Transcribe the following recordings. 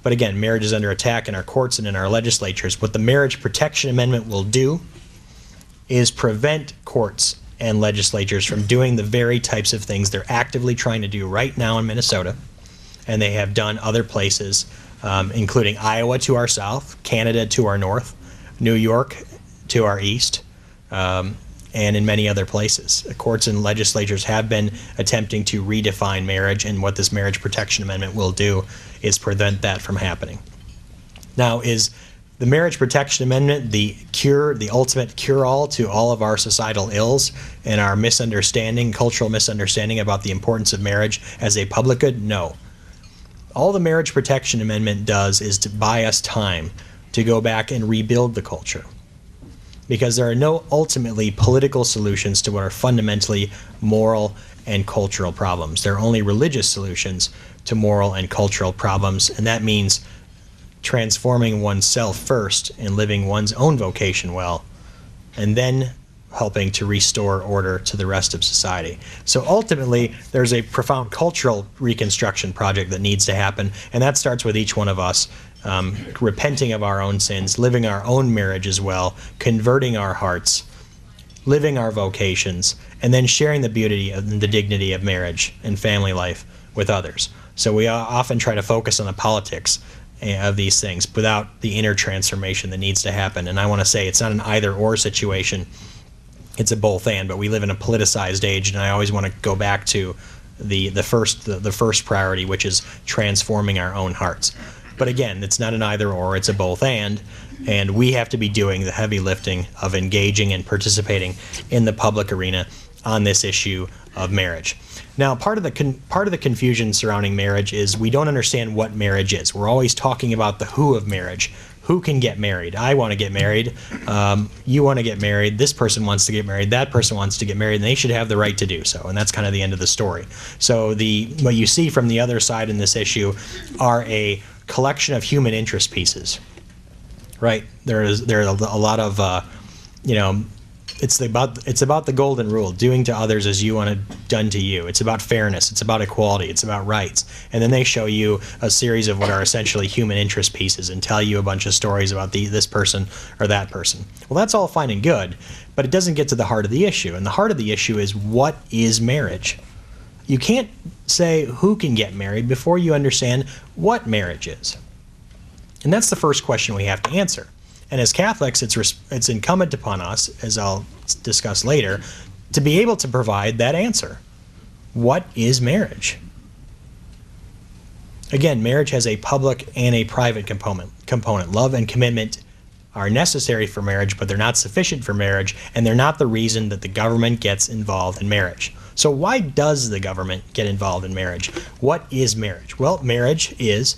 But again, marriage is under attack in our courts and in our legislatures. What the Marriage Protection Amendment will do is prevent courts and legislatures from doing the very types of things they're actively trying to do right now in Minnesota, and they have done other places, including Iowa to our south, Canada to our north, New York to our east, and in many other places. Courts and legislatures have been attempting to redefine marriage, and what this Marriage Protection Amendment will do is prevent that from happening. Now, is the Marriage Protection Amendment the cure, the ultimate cure-all to all of our societal ills and our misunderstanding, cultural misunderstanding about the importance of marriage as a public good? No. All the Marriage Protection Amendment does is to buy us time to go back and rebuild the culture. Because there are no ultimately political solutions to what are fundamentally moral and cultural problems. There are only religious solutions to moral and cultural problems, and that means transforming oneself first and living one's own vocation well, and then helping to restore order to the rest of society. So ultimately, there's a profound cultural reconstruction project that needs to happen, and that starts with each one of us repenting of our own sins, living our own marriage as well, converting our hearts, living our vocations, and then sharing the beauty and the dignity of marriage and family life with others. So we often try to focus on the politics of these things without the inner transformation that needs to happen. And I want to say it's not an either-or situation. It's a both and, but we live in a politicized age, and I always want to go back to the first priority, which is transforming our own hearts. But again, it's not an either-or, it's a both and we have to be doing the heavy lifting of engaging and participating in the public arena on this issue of marriage. Now, part of the confusion surrounding marriage is we don't understand what marriage is. We're always talking about the who of marriage. Who can get married? I want to get married. You want to get married. This person wants to get married. That person wants to get married, and they should have the right to do so. And that's kind of the end of the story. So what you see from the other side in this issue are a collection of human interest pieces, right? There are a lot of, it's about the golden rule, doing to others as you want it done to you. It's about fairness. It's about equality. It's about rights. And then they show you a series of what are essentially human interest pieces and tell you a bunch of stories about this person or that person. Well, that's all fine and good, but it doesn't get to the heart of the issue. And the heart of the issue is, what is marriage? You can't say who can get married before you understand what marriage is. And that's the first question we have to answer. And as Catholics, it's incumbent upon us, as I'll discuss later, to be able to provide that answer. What is marriage? Again, marriage has a public and a private component. Love and commitment are necessary for marriage, but they're not sufficient for marriage, and they're not the reason that the government gets involved in marriage. So why does the government get involved in marriage? What is marriage? Well, marriage is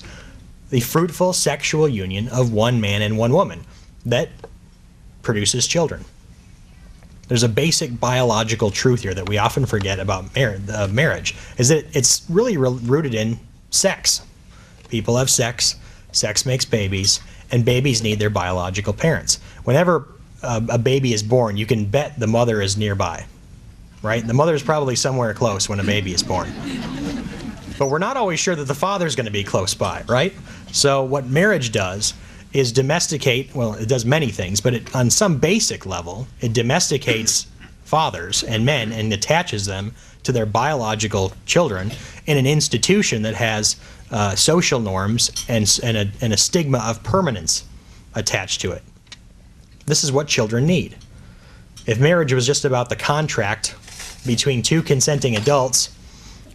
the fruitful sexual union of one man and one woman that produces children. There's a basic biological truth here that we often forget about marriage, is that it's really rooted in sex. People have sex, sex makes babies, and babies need their biological parents. Whenever a baby is born, you can bet the mother is nearby, right? The mother is probably somewhere close when a baby is born. But we're not always sure that the father's going to be close by, right? So what marriage does is domesticate, well, it does many things, but on some basic level, it domesticates fathers and men and attaches them to their biological children in an institution that has social norms and a stigma of permanence attached to it. This is what children need. If marriage was just about the contract between two consenting adults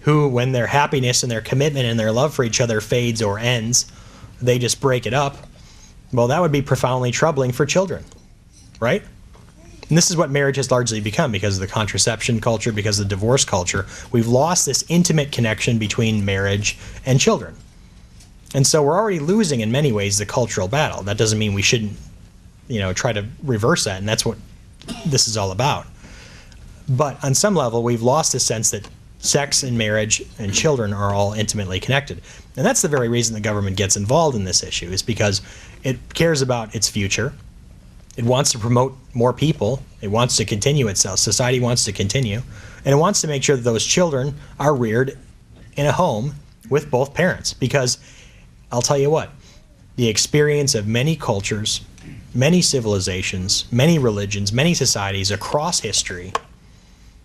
who, when their happiness and their commitment and their love for each other fades or ends, they just break it up, well, that would be profoundly troubling for children, right? And this is what marriage has largely become because of the contraception culture, because of the divorce culture. We've lost this intimate connection between marriage and children. And so we're already losing, in many ways, the cultural battle. That doesn't mean we shouldn't, try to reverse that, and that's what this is all about. But on some level, we've lost the sense that sex and marriage and children are all intimately connected. And that's the very reason the government gets involved in this issue, is because it cares about its future. It wants to promote more people. It wants to continue itself. Society wants to continue. And it wants to make sure that those children are reared in a home with both parents. Because I'll tell you what, the experience of many cultures, many civilizations, many religions, many societies across history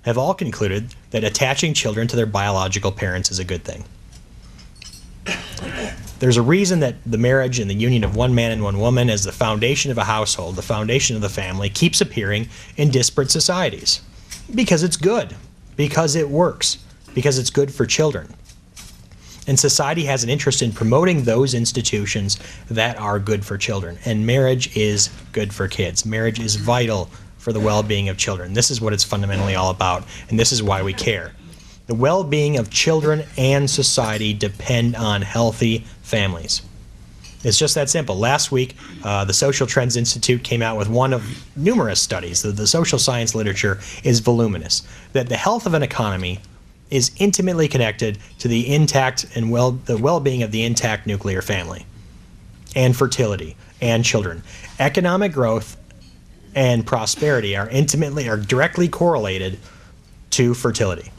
have all concluded that attaching children to their biological parents is a good thing. There's a reason that the marriage and the union of one man and one woman as the foundation of a household, the foundation of the family, keeps appearing in disparate societies. Because it's good. Because it works. Because it's good for children. And society has an interest in promoting those institutions that are good for children. And marriage is good for kids. Marriage is vital for the well-being of children. This is what it's fundamentally all about, and this is why we care. The well-being of children and society depend on healthy families. It's just that simple. Last week, the Social Trends Institute came out with one of numerous studies. The social science literature is voluminous, that the health of an economy is intimately connected to the intact and the well-being of the intact nuclear family, and fertility, and children. Economic growth and prosperity are directly correlated to fertility,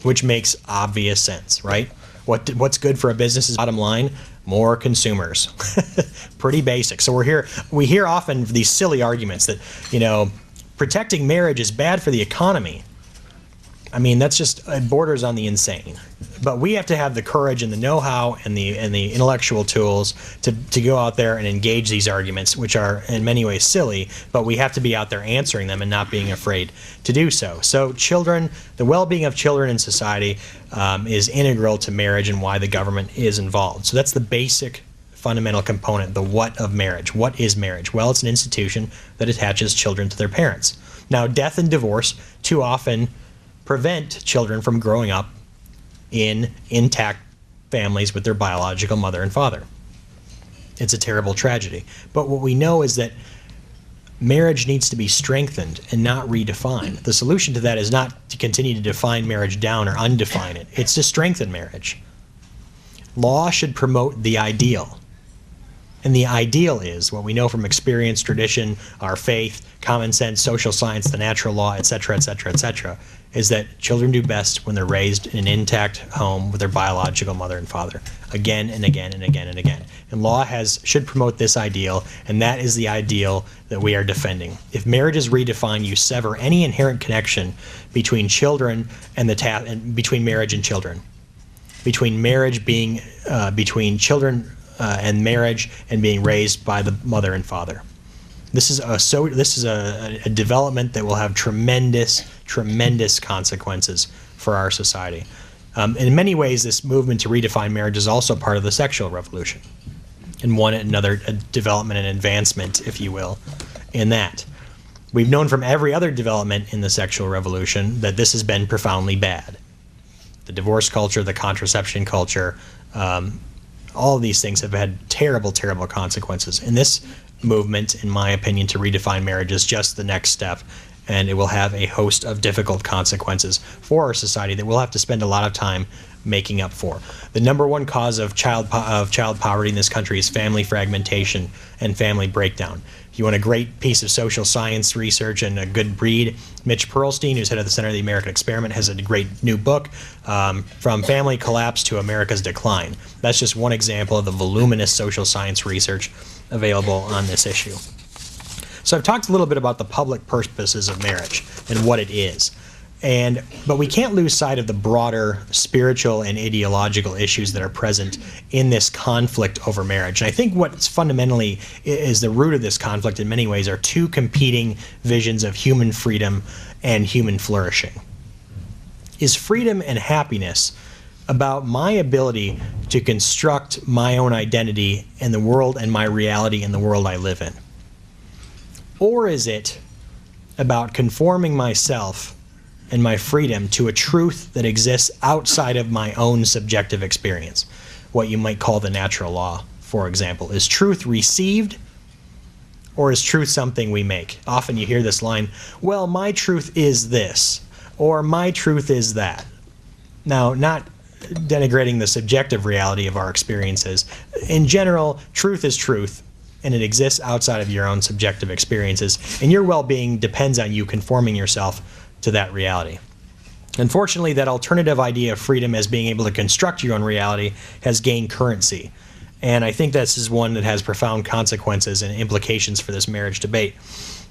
which makes obvious sense, right? What's good for a business's bottom line? More consumers. Pretty basic. So we hear often these silly arguments that, protecting marriage is bad for the economy. I mean, that's just, it borders on the insane. But we have to have the courage and the know-how and the intellectual tools to go out there and engage these arguments, which are in many ways silly, but we have to be out there answering them and not being afraid to do so. So children, the well-being of children in society is integral to marriage and why the government is involved. So that's the basic fundamental component, the what of marriage. What is marriage? Well, it's an institution that attaches children to their parents. Now, death and divorce too often prevent children from growing up in intact families with their biological mother and father. It's a terrible tragedy. But what we know is that marriage needs to be strengthened and not redefined. The solution to that is not to continue to define marriage down or undefine it. It's to strengthen marriage. Law should promote the ideal. And the ideal is what we know from experience, tradition, our faith, common sense, social science, the natural law, etc., etc., etc., is that children do best when they're raised in an intact home with their biological mother and father, again and again and again and again. And law should promote this ideal, and that is the ideal that we are defending. If marriage is redefined, you sever any inherent connection between children and between marriage and children, between marriage being between children and marriage and being raised by the mother and father. This is a development that will have tremendous consequences for our society. In many ways, this movement to redefine marriage is also part of the sexual revolution, and another development and advancement, if you will, in that. We've known from every other development in the sexual revolution that this has been profoundly bad. The divorce culture, the contraception culture, all of these things have had terrible, terrible consequences. And this movement, in my opinion, to redefine marriage is just the next step, and it will have a host of difficult consequences for our society that we'll have to spend a lot of time making up for. The number one cause of child poverty in this country is family fragmentation and family breakdown. If you want a great piece of social science research and a good read, Mitch Pearlstein, who's head of the Center of the American Experiment, has a great new book, From Family Collapse to America's Decline. That's just one example of the voluminous social science research available on this issue. So I've talked a little bit about the public purposes of marriage and what it is. But we can't lose sight of the broader spiritual and ideological issues that are present in this conflict over marriage. And I think what's fundamentally is the root of this conflict in many ways are two competing visions of human freedom and human flourishing. Is freedom and happiness about my ability to construct my own identity in the world and my reality in the world I live in? Or is it about conforming myself and my freedom to a truth that exists outside of my own subjective experience? What you might call the natural law, for example. Is truth received, or is truth something we make? Often you hear this line, well, my truth is this, or my truth is that. Now, not denigrating the subjective reality of our experiences. In general, truth is truth, and it exists outside of your own subjective experiences, and your well-being depends on you conforming yourself to that reality. Unfortunately, that alternative idea of freedom as being able to construct your own reality has gained currency. And I think this is one that has profound consequences and implications for this marriage debate.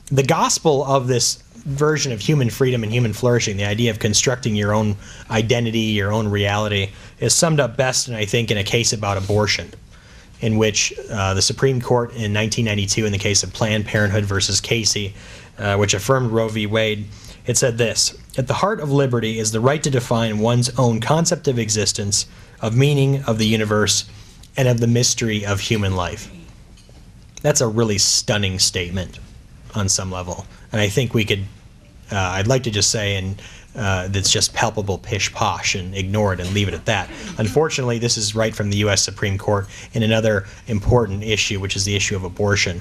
The gospel of this version of human freedom and human flourishing, the idea of constructing your own identity, your own reality, is summed up best, and I think, in a case about abortion, in which the Supreme Court in 1992, in the case of Planned Parenthood versus Casey, which affirmed Roe v. Wade, it said this: "At the heart of liberty is the right to define one's own concept of existence, of meaning, of the universe, and of the mystery of human life." That's a really stunning statement on some level. And I think we could, I'd like to just say, and that's just palpable pish-posh and ignore it and leave it at that. Unfortunately, this is right from the U.S. Supreme Court in another important issue, which is the issue of abortion.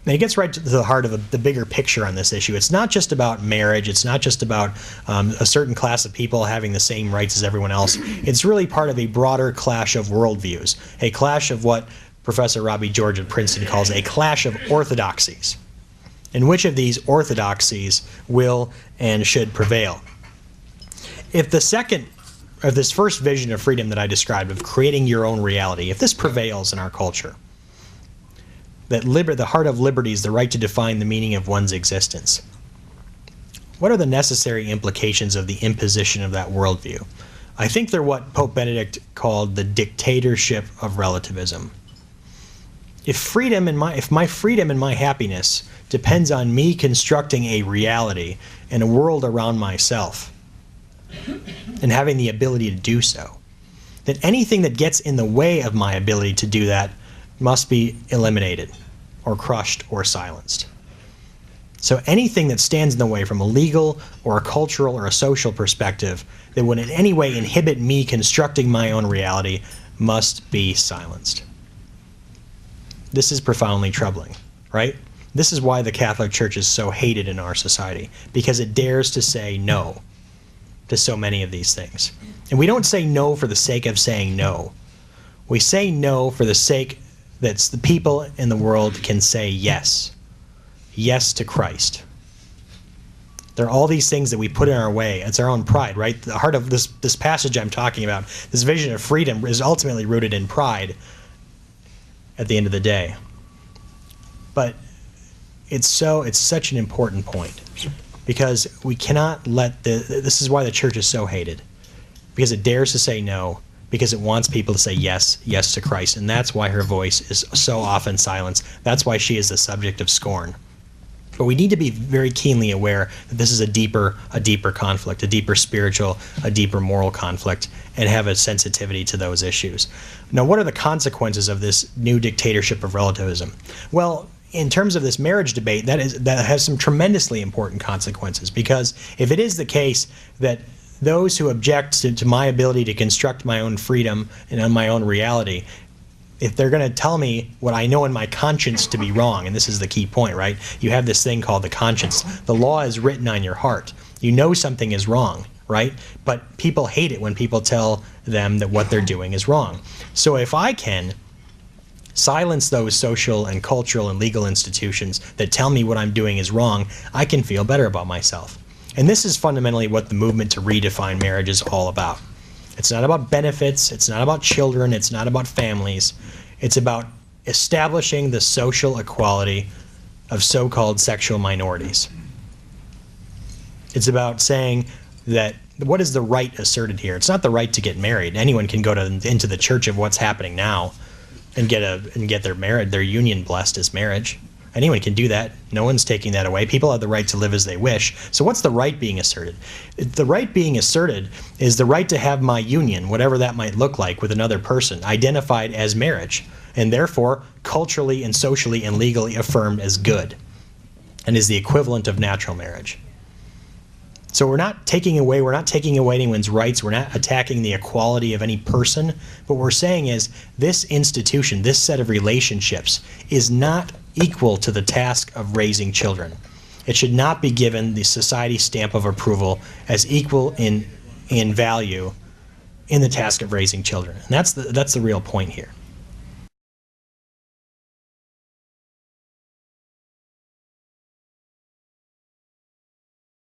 And it gets right to the heart of the bigger picture on this issue. It's not just about marriage. It's not just about a certain class of people having the same rights as everyone else. It's really part of a broader clash of worldviews, a clash of what Professor Robbie George at Princeton calls a clash of orthodoxies. And which of these orthodoxies will and should prevail? If this first vision of freedom that I described, of creating your own reality, if this prevails in our culture, that the heart of liberty is the right to define the meaning of one's existence, what are the necessary implications of the imposition of that worldview? I think they're what Pope Benedict called the dictatorship of relativism. If my freedom and my happiness depends on me constructing a reality and a world around myself and having the ability to do so, then anything that gets in the way of my ability to do that must be eliminated or crushed or silenced. So anything that stands in the way from a legal or a cultural or a social perspective that would in any way inhibit me constructing my own reality must be silenced. This is profoundly troubling, right? This is why the Catholic Church is so hated in our society, because it dares to say no to so many of these things. And we don't say no for the sake of saying no. We say no for the sake that the people in the world can say yes. Yes to Christ. There are all these things that we put in our way. It's our own pride, right? The heart of this passage I'm talking about, this vision of freedom, is ultimately rooted in pride at the end of the day. But it's such an important point, because we cannot let this is why the church is so hated, because it dares to say no, because it wants people to say yes to Christ, and that's why her voice is so often silenced. That's why she is the subject of scorn. But we need to be very keenly aware that this is a deeper conflict, a deeper spiritual, a deeper moral conflict, and have a sensitivity to those issues. Now, what are the consequences of this new dictatorship of relativism? Well, in terms of this marriage debate, that has some tremendously important consequences, because if it is the case that those who object to my ability to construct my own freedom and my own reality, if they're going to tell me what I know in my conscience to be wrong, and this is the key point, right? You have this thing called the conscience. The law is written on your heart. You know something is wrong, right? But people hate it when people tell them that what they're doing is wrong. So if I can silence those social and cultural and legal institutions that tell me what I'm doing is wrong, I can feel better about myself. And this is fundamentally what the movement to redefine marriage is all about. It's not about benefits, it's not about children, it's not about families. It's about establishing the social equality of so-called sexual minorities. It's about saying that what is the right asserted here? It's not the right to get married. Anyone can go into the church of what's happening now and get their union blessed as marriage. Anyone can do that. No one's taking that away. People have the right to live as they wish. So what's the right being asserted? The right being asserted is the right to have my union, whatever that might look like, with another person, identified as marriage, and therefore culturally and socially and legally affirmed as good, and is the equivalent of natural marriage. So we're not taking away anyone's rights. We're not attacking the equality of any person. What we're saying is this institution, this set of relationships, is not equal to the task of raising children. It should not be given the society stamp of approval as equal in value in the task of raising children. And that's the real point here.